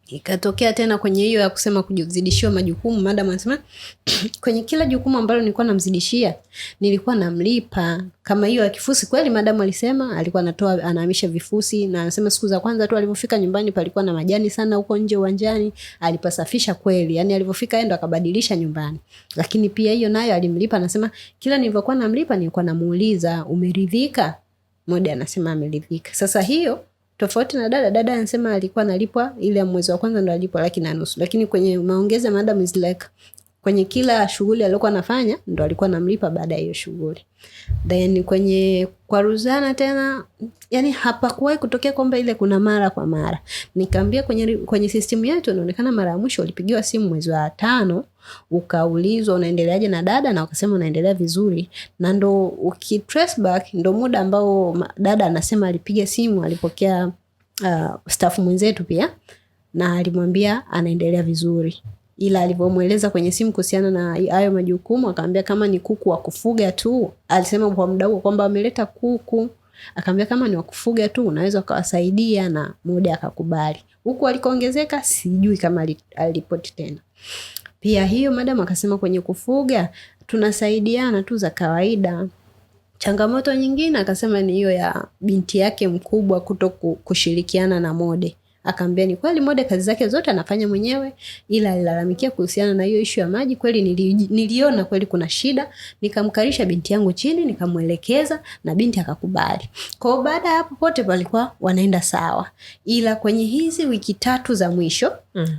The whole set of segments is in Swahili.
Ikatokea tena kwenye hiyo ya kusema kujizidishiwa majukumu, madam anasema kwenye kila jukumu ambalo nilikuwa namzidishia nilikuwa namlipa. Kama hiyo ya kifusi, kweli madam alisema alikuwa anahamisha vifusi, na anasema siku za kwanza tu alipofika nyumbani palikuwa na majani sana huko nje uwanjani, alipasafisha kweli. Yani alipofika yeye ndo akabadilisha nyumbani. Lakini pia hiyo nayo alimlipa. Anasema kila nilivyokuwa namlipa nilikuwa namuuliza umeridhika? Mode anasema ameridhika. Sasa hiyo tofauti na dada anasema alikuwa analipwa ile mwezi wa kwanza ndo alipwa 1,500,000, lakini kwenye maongezi ya madam is like kwenye kila shughuli aliyokuwa anafanya ndo alikuwa anamlipa baada ya hiyo shughuli. Then kwenye kwa Ruzana tena, yani hapakuwahi kutokea kwamba ile kuna mara kwa mara. Nikamwambia kwenye system yetu inaonekana mara ya mwisho ulipigiwa simu mwezi wa 5, ukaulizwa unaendeleaje na dada, na ukasema unaendelea vizuri, na ndo ukitrace back ndo muda ambao dada anasema alipiga simu, alipokea staff mwenzetu pia, na alimwambia anaendelea vizuri. Ila alivyomueleza kwenye simu kuhusiana na hayo majukumu, akamwambia kama ni kuku wa kufuga tu, alisema kwa muda huo kwamba ameleta kuku, akamwambia kama ni wa kufuga tu unaweza ukawasaidia, na muda akakubali. Huku alikoongezeka sijui kama aliripoti tena. Pia hiyo madam akasema kwenye kufuga tunasaidiana tu za kawaida. Changamoto nyingine akasema ni hiyo ya binti yake mkubwa kushirikiana na Mode. Akamwambia ni kweli Mode kazi zake zote anafanya mwenyewe, ila alilalamikia kuhusiana na hiyo issue ya maji. Kweli niliona kweli kuna shida, nikamkarisha binti yangu chini, nikamuelekeza na binti akakubali. Kwa baada ya hapo pote palikuwa wanaenda sawa. Ila kwenye hizi wiki 3 za mwisho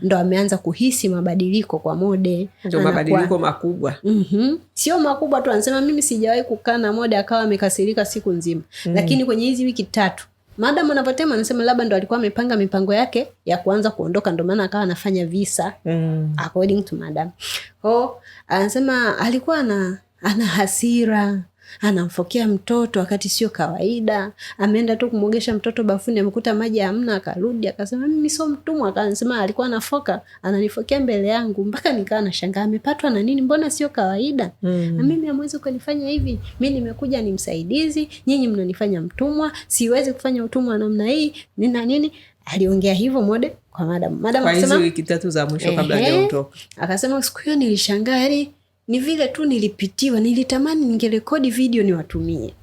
ndo ameanza kuhisi mabadiliko kwa Mode. Ndio mabadiliko makubwa. Sio makubwa tu, anasema mimi sijawahi kukaa na Mode akawa amekasirika siku nzima. Lakini kwenye hizi wiki 3 madam anapotema anasema labda ndo alikuwa amepanga mipango yake ya kuanza kuondoka, ndo maana akawa anafanya visa according to madam. Anasema alikuwa ana hasira, anamfokea mtoto wakati sio kawaida. Ameenda tu kumwogesha mtoto bafuni, amekuta maji hamna, akarudi akasema mimi sio mtumwa. Akasema alikuwa anafoka, ananifokea mbele yangu mpaka nikawa nashangaa amepatwa na nini, mbona sio kawaida? Na mimi hamwezi kunifanya hivi, mimi nimekuja ni msaidizi, nyinyi mnanifanya mtumwa, siwezi kufanya utumwa namna hii, nina nini. Aliongea hivyo Mode kwa madam. Madam akasema wiki 3 za mwisho kabla hajaondoka. Akasema siku hiyo nilishangaa, yani ni vile tu nilipitiwa, nilitamani ningerekodi video niwatumie.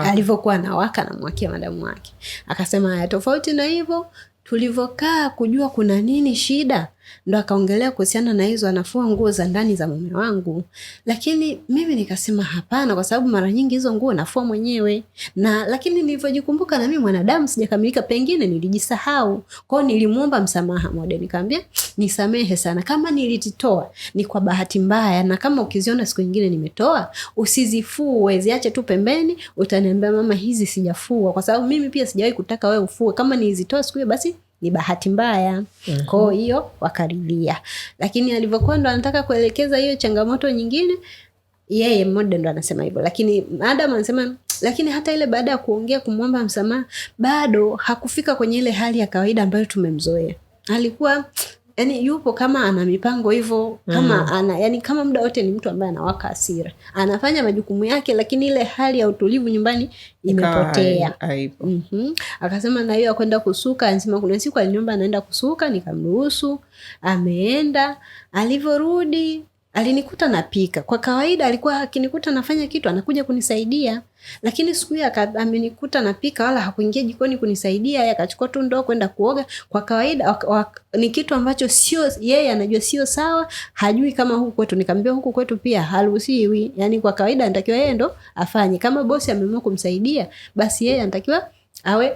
Alivyokuwa anawaka na mwakia madamu wake. Akasema haya, tofauti na hivyo tulivyokaa kujua kuna nini shida, ndo akaongelea kuhusiana na hizo anafua nguo za ndani za mume wangu. Lakini mimi nikasema hapana, kwa sababu mara nyingi hizo nguo nafua mwenyewe. Lakini nilivyojikumbuka na mimi mwanadamu sijakamilika, pengine nilijisahau. Kwa hiyo nilimuomba msamaha Mode, nikamwambia nisamehe sana, kama nilititoa ni kwa bahati mbaya, na kama ukiziona siku nyingine nimetoa usizifue, ziache tu pembeni, utaniambia mama hizi sijafua, kwa sababu mimi pia sijawahi kutaka wewe ufue. Kama nilizitoa siku hiyo basi ni bahati mbaya. Kwa hiyo wakaridhia. Lakini alivyokuwa ndo anataka kuelekeza hiyo changamoto nyingine, yeye Mode ndo anasema hivyo. Lakini madam anasema lakini hata ile baada ya kuongea kumuomba msamaha bado hakufika kwenye ile hali ya kawaida ambayo tumemzoea. Alikuwa yani yupo kama ana mipango hivyo, kama yani kama muda wote ni mtu ambaye anawaka hasira, anafanya majukumu yake, lakini ile hali ya utulivu nyumbani imepotea. Akasema na hiyo kwenda kusuka, anasema kuna siku aliniomba anaenda kusuka, nikamruhusu, ameenda. Alivyorudi alinikuta napika. Kwa kawaida alikuwa akinikuta nafanya kitu anakuja kunisaidia, lakini siku hiyo amenikuta napika, wala hakuingia jikoni kunisaidia. Yeye akachukua tu ndoo kwenda kuoga. Kwa kawaida ni kitu ambacho sio yeye anajua sio sawa, hajui kama huku kwetu. Nikamwambia huku kwetu pia haruhusiwi, yani kwa kawaida anatakiwa yeye ndo afanye. Kama bosi ameamua kumsaidia, basi yeye anatakiwa awe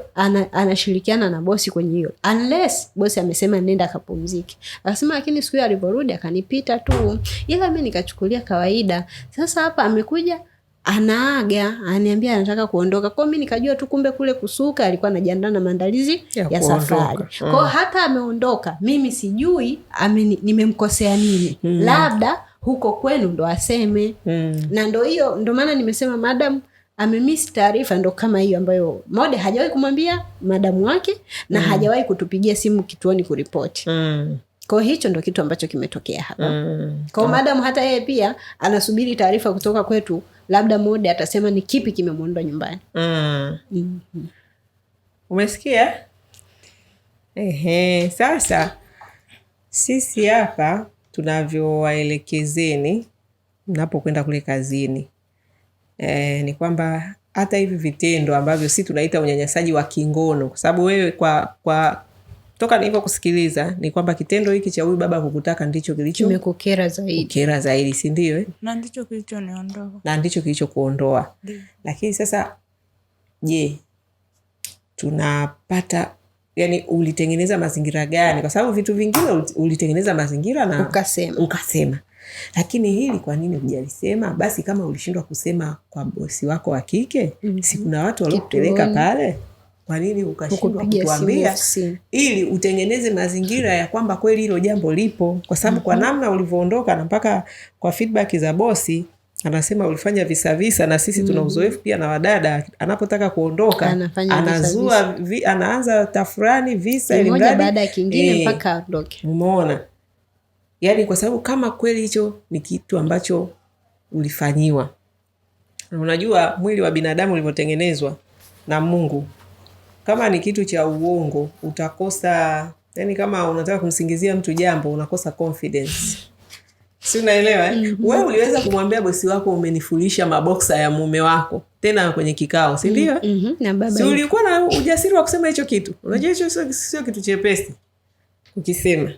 anashirikiana na bosi kwenye hiyo, unless bosi amesema nenda akapumzike. Akasema lakini siku hiyo alivyorudi akanipita tu, ila mimi nikachukulia kawaida. Sasa hapa amekuja anaaga, ananiambia anataka kuondoka. Kwa mimi nikajua tu kumbe kule kusuka alikuwa anajiandaa na maandalizi ya safari. Kwa hata ameondoka mimi sijui nimemkosea nini. Labda huko kwenu ndo aseme. Na ndo hiyo ndo maana nimesema madam amemiss taarifa ndo kama hiyo ambayo Mode hajawahi kumwambia madamu wake na hajawahi kutupigia simu kituoni kuripoti. Kwa hicho ndo kitu ambacho kimetokea hapa. Kwa madamu hata yeye pia anasubiri taarifa kutoka kwetu, labda Mode atasema ni kipi kimemuondoa nyumbani. Umesikia? Sasa sisi hapa tunavyowaelekezeni mnapokwenda kule kazini, ni kwamba hata hivi vitendo ambavyo si tunaita unyanyasaji wa kingono, kwa sababu wewe kwa toka nilivyo kusikiliza ni kwamba kitendo hiki cha huyu baba kukutaka ndicho kimekukera zaidi, si ndio? Na ndicho kilichoniondoa. Na ndicho kilichokuondoa. Lakini sasa je, tunapata yani ulitengeneza mazingira gani? Kwa sababu vitu vingine ulitengeneza mazingira na ukasema. Lakini hili kwa nini hujalisema? Basi kama ulishindwa kusema kwa bosi wako wa kike, si kuna watu waliokupeleka pale? Kwa nini ukashindwa kutuambia ili utengeneze mazingira ya kwamba kweli hilo jambo lipo? Kwa sababu kwa namna ulivyoondoka na mpaka kwa feedback za bosi anasema ulifanya visa na sisi tuna uzoefu pia na wadada, anapotaka kuondoka anazua anaanza tafurani visa ili mmoja baada ya kingine mpaka aondoke. Umeona? Yani kwa sababu kama kweli hicho ni kitu ambacho ulifanyiwa. Unajua mwili wa binadamu ulivyotengenezwa na Mungu, kama ni kitu cha uongo utakosa, yani kama unataka kumsingizia mtu jambo unakosa confidence. Si unaelewa? Wewe uliweza kumwambia bosi wako umenifulisha maboksa ya mume wako tena kwenye kikao, si ndio? Na baba si ulikuwa na ujasiri wa kusema hicho kitu? Unajua hicho sio kitu chepesi ukisema.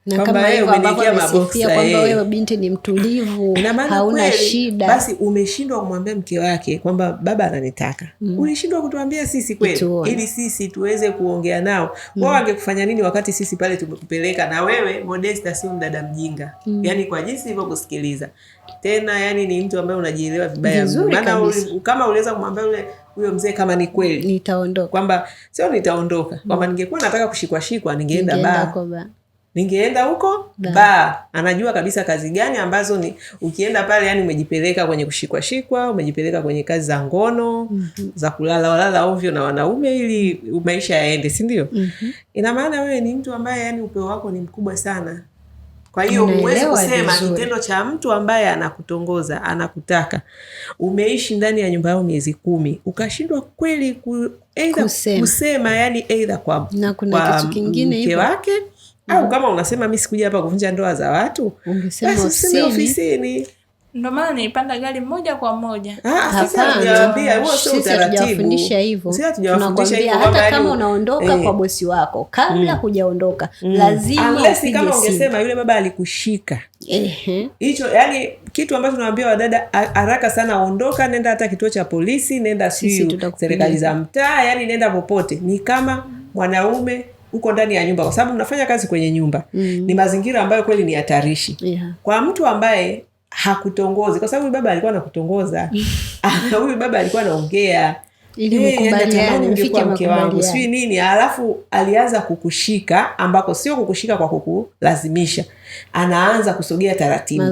Na kama wewe umenikia maboksa kwamba wewe binti ni mtulivu, hauna shida, basi umeshindwa kumwambia mke wake kwamba baba ananitaka. Ulishindwa kutuambia sisi kweli ili sisi tuweze kuongea nao. Wao wangekufanya nini wakati sisi pale tumekupeleka? Na wewe Modesta sio mdada mjinga. Yani kwa jinsi hivyo kusikiliza. Tena yani ni mtu ambaye unajielewa vibaya. Maana kama uliweza kumwambia huyo mzee kama ni kweli nitaondoka, kwamba sio nitaondoka, kwamba ningekuwa nataka kushikwa ningeenda huko ba. Anajua kabisa kazi gani ambazo ni ukienda pale yani umejipeleka kwenye kushikwa, umejipeleka kwenye kazi za ngono, za kulala ovyo na wanaume ili maisha yaende, si ndio? Ina maana wewe ni mtu ambaye yani upeo wako ni mkubwa sana. Kwa hiyo huwezi kusema kitendo cha mtu ambaye anakutongoza, anakutaka, umeishi ndani ya nyumba yao miezi 10, ukashindwa kweli kusema yani either kwa kitu kingine mke wake au kama unasema mimi sikuja hapa kuvunja ndoa za watu, ungesema ofisini. Ndio maana nilipanda gari moja kwa moja. Sasa hujawaambia huo sio utaratibu. Tunafundisha hivyo. Tunakwambia hata kama unaondoka kwa bosi wako, kabla hujaondoka lazima upige kama ungesema yule baba alikushika. Hicho yani kitu ambacho tunawaambia wadada haraka sana, ondoka, nenda hata kituo cha polisi, nenda serikali za mtaa, yani nenda popote. Ni kama mwanaume uko ndani ya nyumba, kwa sababu mnafanya kazi kwenye nyumba. Ni mazingira ambayo kweli ni hatarishi. Kwa mtu ambaye hakutongozi, kwa sababu baba alikuwa anakutongoza. Huyu baba alikuwa anaongea ili mkubaliane, mfike mke wangu sio nini, alafu alianza kukushika ambako sio kukushika kwa kukulazimisha, anaanza kusogea taratibu.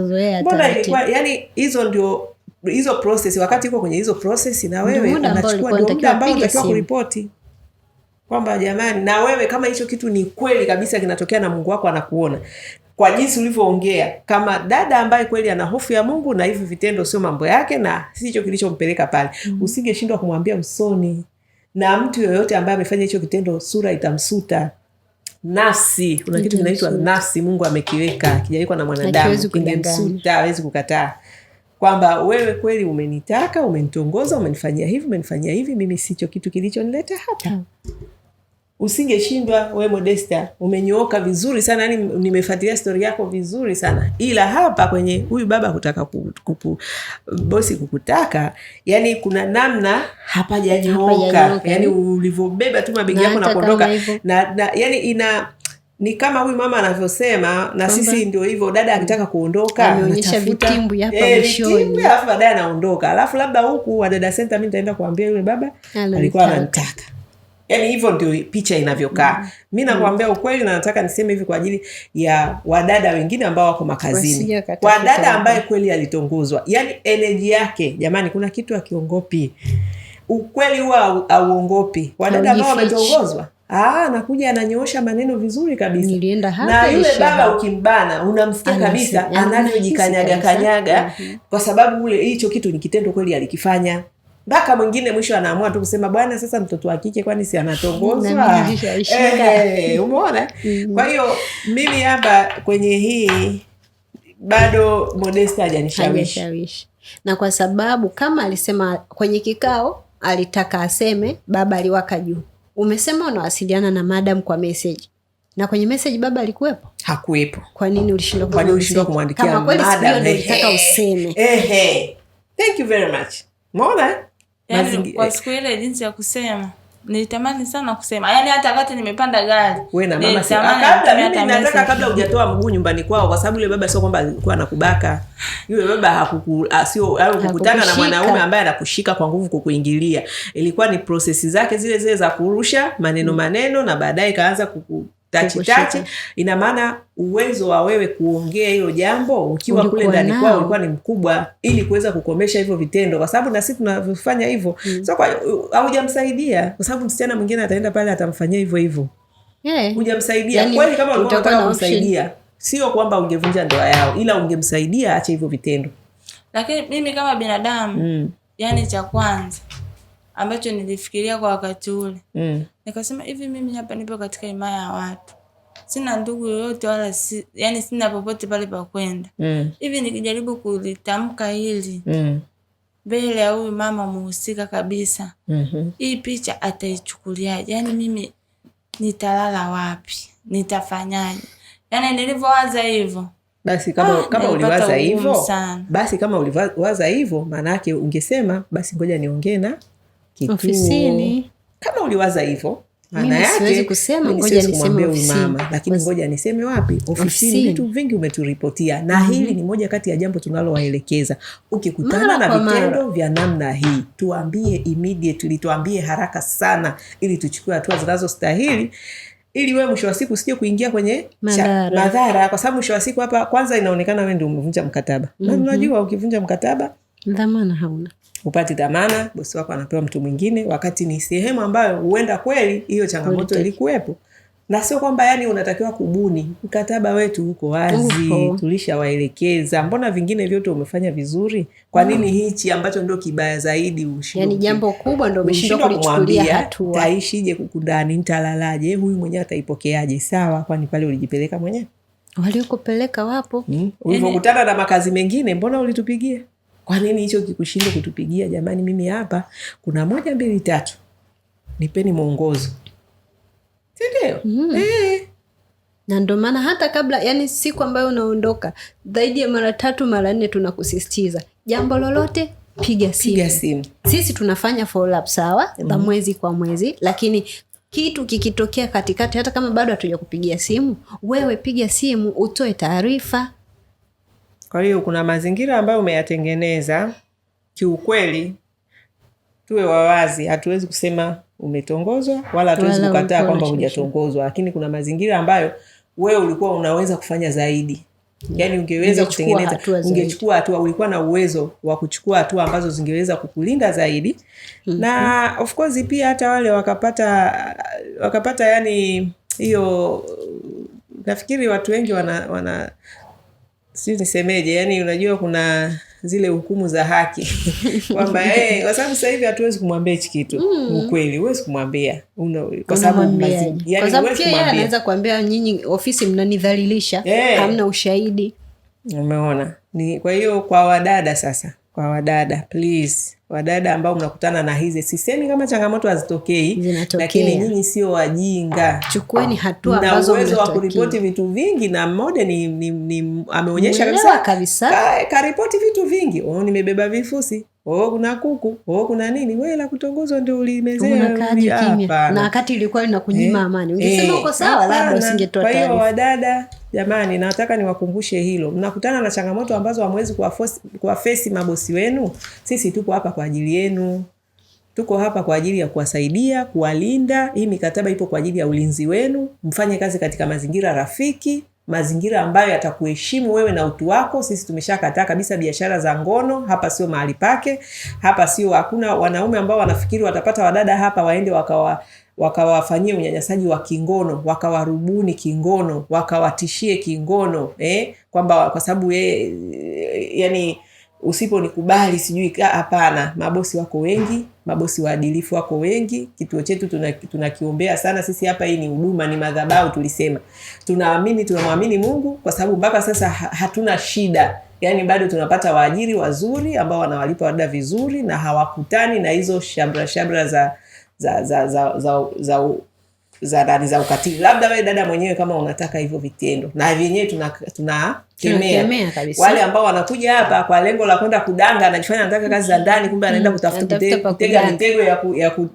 Mbona ilikuwa yani hizo process, wakati uko kwenye hizo process na wewe unachukua muda ambao unatakiwa kuripoti kwamba jamani, na wewe kama hicho kitu ni kweli kabisa kinatokea na Mungu wako anakuona kwa jinsi ulivyoongea, kama dada ambaye kweli ana hofu ya Mungu na hivi vitendo sio mambo yake na sicho kilichompeleka pale, usingeshindwa kumwambia usoni. Na mtu yoyote ambaye amefanya hicho kitendo sura itamsuta. Nafsi, kuna kitu kinaitwa nafsi Mungu amekiweka, kijawekwa na mwanadamu, kingemsuta, hawezi kukataa. Kwamba wewe kweli umenitaka, umenitongoza, umenifanyia hivi, mimi sicho kitu kilichonileta hapa. Usingeshindwa. Wewe Modesta umenyooka vizuri sana, yani nimefuatilia story yako vizuri sana, ila hapa kwenye huyu baba kutaka bosi kukutaka, yani kuna namna hapajanyooka. Yani ulivobeba tu mabegi yako na kuondoka na yani ni kama huyu mama anavyosema, na sisi ndio hivyo, dada akitaka kuondoka anaonyesha vitimbu hapa mwishoni, alafu baadaye anaondoka, alafu labda huku wa dada center mimi nitaenda kuambia yule baba alikuwa ananitaka. Yani hivyo ndio picha inavyokaa. Mimi nakwambia ukweli, na nataka niseme hivi kwa ajili ya wadada wengine ambao wako makazini. Kwa dada ambaye kweli alitongozwa, yani energy yake, jamani, kuna kitu akiongopi. Ukweli huwa auongopi. Wadada ambao wametongozwa, anakuja ananyoosha maneno vizuri kabisa. Na yule baba ukimbana unamsikia kabisa anavyojikanyaga. Kwa sababu ule hicho kitu ni kitendo kweli alikifanya. mpaka mwingine mwisho anaamua tu kusema bwana, sasa mtoto wa kike kwani si anatongozwa? Umeona? Kwa hiyo mimi hapa kwenye hii bado Modesta hajanishawishi. Na kwa sababu kama alisema kwenye kikao alitaka aseme baba aliwaka juu. Umesema unawasiliana na madam kwa message. Na kwenye message baba alikuwepo? Hakuwepo. Kwa nini ulishindwa kumwandikia madam? Kama kweli sio ndio ulitaka useme. Thank you very much. Umeona? Yaani kwa siku ile jinsi ya kusema nilitamani sana kusema. Yaani hata wakati nimepanda gari. Wewe na mama kabla mimi nataka kabla hujatoa mguu nyumbani kwao, kwa sababu yule baba sio kwamba alikuwa anakubaka. Yule baba hakukutana na mwanaume ambaye anakushika kwa nguvu kukuingilia. Ilikuwa ni prosesi zake zile za kurusha maneno na baadaye kaanza tachi. Ina maana uwezo wa wewe kuongea hilo jambo ukiwa kule ndani kwao ulikuwa ni mkubwa, ili kuweza kukomesha hivyo vitendo, kwa sababu na sisi tunafanya hivyo. So kwa hujamsaidia, kwa sababu msichana mwingine ataenda pale atamfanyia hivyo. Hujamsaidia. Yani, kweli kama ulikuwa unataka kumsaidia, sio kwamba ungevunja ndoa yao, ila ungemsaidia aache hivyo vitendo. Lakini mimi kama binadamu, yani cha kwanza ambacho nilifikiria kwa wakati ule, nikasema hivi mimi hapa nipo katika himaya ya watu. Sina ndugu yoyote wala yani sina popote pale pa kwenda. Hivi nikijaribu kulitamka hili mbele ya huyu mama muhusika kabisa, hii picha ataichukuliaje? Yani mimi nitalala wapi? Nitafanyaje? Yani nilivyowaza hivyo. Basi kama uliwaza hivyo, maana yake ungesema basi ngoja niongee na ofisini. Kama uliwaza hivyo, maana yake siwezi kusema ngoja niseme ofisini, lakini ngoja niseme wapi? Ofisini. Vitu vingi umeturipotia, na hili ni moja kati ya jambo tunalowaelekeza. Ukikutana na vitendo vya namna hii, tuambie immediately, tuambie haraka sana, ili tuchukue hatua zinazostahili, ili wewe mwisho wa siku usije kuingia kwenye madhara. Kwa sababu mwisho wa siku hapa kwanza inaonekana wewe ndio umevunja mkataba. Na unajua ukivunja mkataba dhamana hauna. Upati dhamana, bosi wako anapewa mtu mwingine, wakati ni sehemu ambayo huenda kweli hiyo changamoto ilikuwepo. Na sio kwamba yani unatakiwa kubuni. Mkataba wetu huko wazi, tulishawaelekeza. Mbona vingine vyote umefanya vizuri? Kwa nini hichi ambacho ndio kibaya zaidi ushindwe? Yani jambo kubwa ndio umeshindwa kulichukulia hatua. Taishije kukundani, nitalalaje? Huyu mwenyewe ataipokeaje? Sawa, kwani pale ulijipeleka mwenyewe? Waliokupeleka wapo. Ulipokutana na makazi mengine, mbona ulitupigia? Kwa nini hicho kikushinda kutupigia? Jamani, mimi hapa kuna 1 2 3. Nipeni mwongozo. Ndio. Na ndio maana hata kabla, yani siku ambayo unaondoka, zaidi ya mara 3 mara 4 tunakusisitiza, jambo lolote piga simu. Sisi tunafanya follow up sawa, mwezi kwa mwezi, lakini kitu kikitokea katikati, hata kama bado hatujakupigia simu, wewe piga simu utoe taarifa. Kwa hiyo kuna mazingira ambayo umeyatengeneza. Kiukweli tuwe wawazi, hatuwezi kusema umetongozwa wala hatuwezi kukataa kwamba hujatongozwa, lakini kuna mazingira ambayo wewe ulikuwa unaweza kufanya zaidi. Yani ungeweza kutengeneza, ungechukua hatua, ulikuwa na uwezo wa kuchukua hatua ambazo zingeweza kukulinda zaidi. Na of course pia hata wale wakapata yani hiyo, nafikiri watu wengi wana sio nisemeje, yani unajua kuna zile hukumu za haki kwamba kwa sababu sasa hivi hatuwezi kumwambia hichi kitu. Ukweli huwezi kumwambia, kwa sababu pia anaweza kuambia nyinyi ofisi mnanidhalilisha, hamna ushahidi. Umeona? Kwa hiyo kwa wadada sasa, please, wadada ambao mnakutana na hizi, sisemi kama changamoto hazitokei, lakini nyinyi sio wajinga. Chukueni hatua ambazo mnaweza wa kuripoti vitu vingi, na mmoja ni ameonyesha kabisa karipoti vitu vingi. Nimebeba vifusi, kuna kuku, kuna nini, wewe la kutongozwa ndio ulimezea hapa. Na wakati ilikuwa inakunyima amani. Ungesema uko sawa, labda usingetoa taarifa. Kwa hiyo wadada, jamani, nataka niwakumbushe hilo. Mnakutana na changamoto ambazo hamwezi kuwafesi mabosi wenu. Sisi tupo hapa kwa ajili yenu. Tuko hapa kwa ajili ya kuwasaidia, kuwalinda. Hii mikataba ipo kwa ajili ya ulinzi wenu. Mfanye kazi katika mazingira rafiki, mazingira ambayo yatakuheshimu wewe na utu wako. Sisi tumeshakataa kabisa biashara za ngono. Hapa sio mahali pake. Hapa sio, hakuna wanaume ambao wanafikiri watapata wadada hapa waende wakawafanyia unyanyasaji wa kingono, wakawarubuni kingono, wakawatishie kingono, kwamba kwa sababu yani usiponikubali sijui hapana. Mabosi wako wengi, mabosi waadilifu wako wengi. Kituo chetu tunakiombea sana sisi hapa. Hii ni huduma, ni madhabahu. Tulisema tunamwamini Mungu kwa sababu mpaka sasa hatuna shida. Yani bado tunapata waajiri wazuri ambao wanawalipa wadada vizuri na hawakutani na hizo shabra za ukatili. Labda wewe dada mwenyewe kama unataka hivyo vitendo, na vyenyewe tunakemea wale ambao wanakuja hapa kwa lengo la kwenda kudanga, anajifanya anataka kazi za ndani, kumbe anaenda kutafuta kutega mitego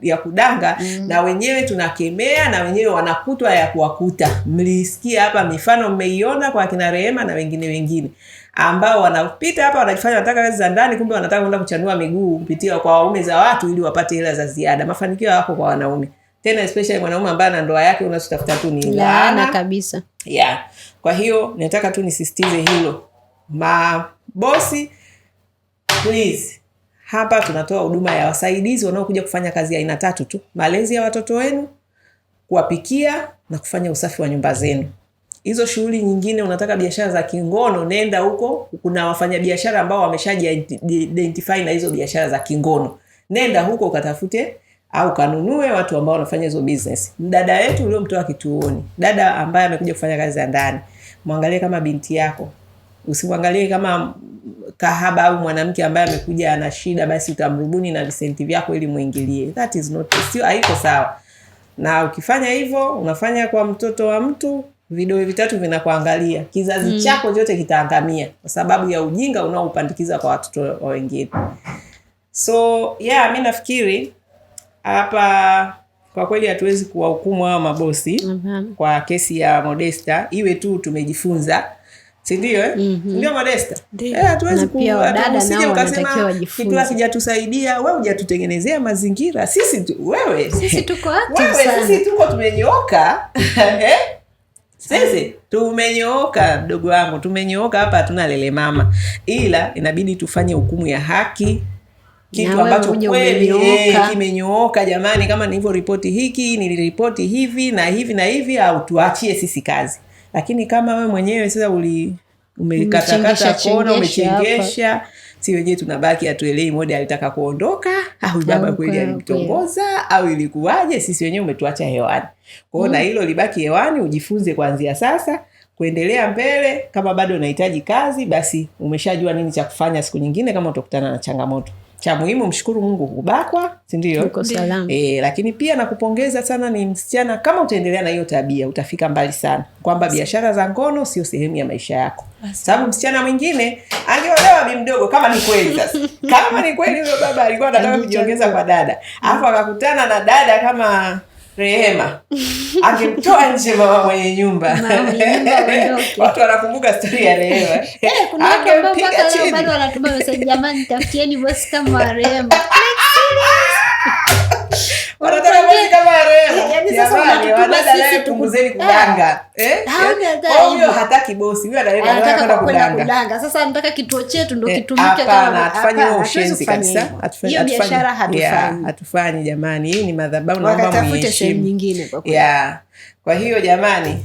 ya kudanga. Na wenyewe tunakemea, na wenyewe wanakutwa ya kuwakuta. Mlisikia hapa mifano, mmeiona kwa kina Rehema na wengine ambao wanapita hapa wanajifanya wanataka kazi za ndani, kumbe wanataka kwenda kuchanua miguu kupitia kwa waume za watu ili wapate hela za ziada. Mafanikio yako kwa wanaume, tena especially mwanaume ambaye ana ndoa yake, unachotafuta tu ni laana kabisa. Yeah. Kwa hiyo nataka tu nisisitize hilo. Mabosi, please, hapa tunatoa huduma ya wasaidizi wanaokuja kufanya kazi ya aina 3 tu: malezi ya watoto wenu, kuwapikia na kufanya usafi wa nyumba zenu. Hizo shughuli nyingine, unataka biashara za kingono, nenda huko. Kuna wafanyabiashara ambao wameshaji-identify na hizo biashara za kingono. Nenda huko ukatafute au kanunue watu ambao wanafanya hizo business. Mdada yetu uliomtoa kituoni, dada ambaye amekuja kufanya kazi za ndani, muangalie kama binti yako. Usimwangalie kama kahaba au mwanamke ambaye amekuja ana shida basi utamrubuni na visenti vyako ili muingilie. That is not, sio, haiko sawa. Na ukifanya hivyo, unafanya kwa mtoto wa mtu, vidole vitatu vinakuangalia. Kizazi chako chote kitaangamia kwa sababu ya ujinga unaoupandikiza kwa watoto wa wengine. So, yeah, mimi nafikiri hapa kwa kweli hatuwezi kuwahukumu hao mabosi kwa kesi ya Modesta. Iwe tu tumejifunza. Si ndio ndio Modesta? Hatuwezi usije ukasema kitu hakijatusaidia, wewe hujakutengenezea mazingira. Sisi tuko active sana. Sisi tuko tumenyooka. Sisi tumenyooka, mdogo wangu, tumenyooka hapa, hatuna lele mama. Ila inabidi tufanye hukumu ya haki. Kitu ambacho kweli kimenyooka jamani. Kama nilivyo ripoti hiki, niliripoti hivi na hivi na hivi, au tuachie sisi kazi. Lakini kama wewe mwenyewe sasa umekatakata kona, umechengesha, si wenyewe tunabaki atuelei Mode alitaka kuondoka au baba kweli alimtongoza au ilikuwaje. Sisi wenyewe umetuacha hewani. Kwa hiyo na hilo libaki hewani, ujifunze kuanzia sasa kuendelea mbele. Kama bado unahitaji kazi, basi umeshajua nini cha kufanya siku nyingine kama utakutana na changamoto. Cha muhimu mshukuru Mungu kubakwa, si ndio? Uko salama. Lakini pia nakupongeza sana, ni msichana, kama utaendelea na hiyo tabia utafika mbali sana. Kwamba biashara za ngono sio sehemu ya maisha yako. Sababu msichana mwingine angeolewa bi mdogo, kama ni kweli sasa. Kama ni kweli huyo baba alikuwa anataka kujiongeza kwa dada, alafu akakutana na dada kama Rehema, akimtoa nje mama mwenye nyumba. Watu wanakumbuka story ya Rehema. Kuna watu ambao bado wanatuma message, jamani tafutieni bosi kama Rehema. Wanataka bosi kama Rehema. Jamani, wadada leo punguzeni kudanga. Huyo hataki bosi, huyo anataka kwenda kudanga. Sasa anataka kituo chetu ndio kitumike kama hatufanye ushenzi kabisa. Hiyo biashara hatufanyi. Hatufanyi jamani. Hii ni madhabahu, naomba mtafute sehemu nyingine kwa kweli. Kwa hiyo jamani,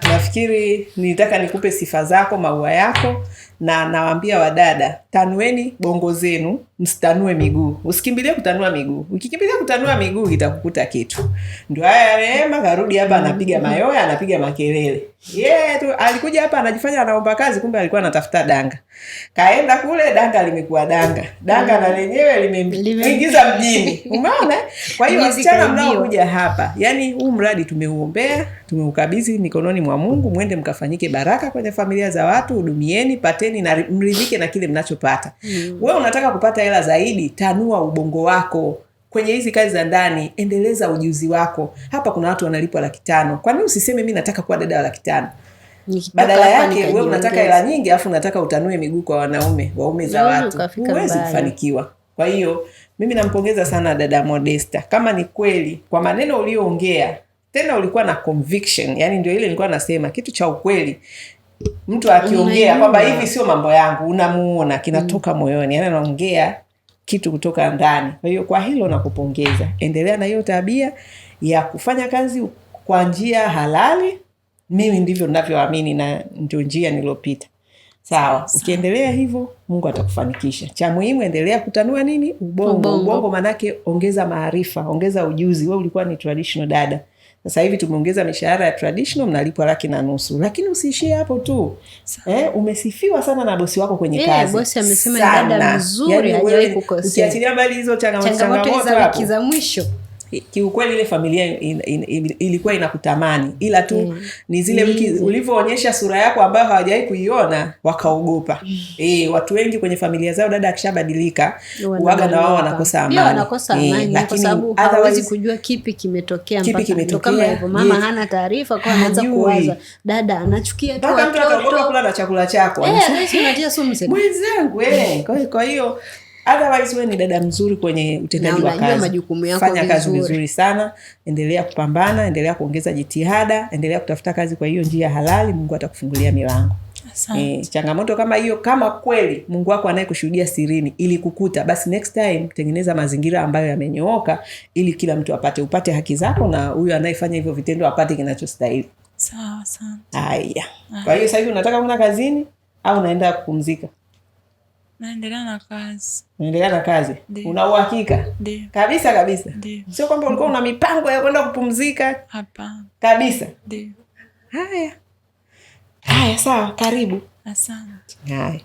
nafikiri nilitaka nikupe sifa zako, maua yako, na nawaambia wadada, tanueni bongo zenu, msitanue miguu. Usikimbilie kutanua miguu. Ukikimbilia kutanua miguu itakukuta kitu. Ndio haya Rehema karudi hapa anapiga mayoya, anapiga makelele. Tu alikuja hapa anajifanya anaomba kazi, kumbe alikuwa anatafuta danga. Kaenda kule, danga limekuwa danga. Danga na lenyewe limeingiza mjini. Umeona? Kwa hiyo wasichana mnaokuja hapa, yani huu mradi tumeuombea, tumeukabidhi mikononi mwa Mungu, mwende mkafanyike baraka kwenye familia za watu, hudumieni, pateni na mridhike na kile mnachopata. Wewe unataka kupata hela zaidi, tanua ubongo wako. Kwenye hizi kazi za ndani, endeleza ujuzi wako. Hapa kuna watu wanalipwa 500,000. Kwa nini usiseme mimi nataka kuwa dada wa 500,000? Badala yake wewe unataka hela nyingi afu unataka utanue miguu kwa waume za watu. Huwezi kufanikiwa. Kwa hiyo mimi nampongeza sana dada Modesta. Kama ni kweli kwa maneno uliyoongea, tena ulikuwa na conviction, yani ndio ile nilikuwa nasema kitu cha ukweli. Mtu akiongea kwamba hivi sio mambo yangu, unamuona kinatoka moyoni, yani anaongea kitu kutoka ndani. Kwa hiyo kwa hilo nakupongeza. Endelea na hiyo tabia ya kufanya kazi kwa njia halali. Mimi ndivyo ninavyoamini na ndio njia nilopita. Sawa. Ukiendelea hivyo Mungu atakufanikisha. Cha muhimu endelea kutanua nini? Ubongo manake ongeza maarifa, ongeza ujuzi. Wewe ulikuwa ni traditional dada. Sasa hivi tumeongeza mishahara ya traditional, mnalipwa 1,500,000. Lakini usiishie hapo tu. Umesifiwa sana na bosi wako kwenye kazi. Bosi amesema ni dada mzuri, hajawahi kukosea. Ukiachilia mbali hizo changamoto za wiki za mwisho, kiukweli ile familia ilikuwa inakutamani, ila tu ni zile wiki ulivyoonyesha sura yako ambayo hawajawahi kuiona wakaogopa. Watu wengi kwenye familia zao dada akishabadilika uaga na wao wanakosa amani. Kwa sababu hawezi kujua kipi kimetokea mpaka kama hivyo mama hana taarifa, kwa anaanza kuwaza dada anachukia tu watoto, ataogopa kula na chakula chako. Unatia sumu mwenzangu. Kwa hiyo otherwise wewe ni dada mzuri kwenye utendaji wa kazi. Majukumu yako fanya kazi vizuri sana. Endelea kupambana, endelea kuongeza jitihada, endelea kutafuta kazi kwa hiyo njia halali, Mungu atakufungulia milango. Changamoto kama hiyo, kama kweli Mungu wako anayekushuhudia sirini ili kukuta, basi next time tengeneza mazingira ambayo yamenyooka ili kila mtu upate haki zako na huyo anayefanya hivyo vitendo apate kinachostahili. Sawa sana. Haya. Kwa hiyo sasa hivi unataka kwenda kazini au unaenda kupumzika? Naendelea na kazi. Unaendelea na kazi? Una uhakika? Ndio. Kabisa? Ndio. Sio kwamba ulikuwa una mipango ya kwenda kupumzika? Hapana. Kabisa? Ndio. Haya, sawa, karibu. Asante. Haya.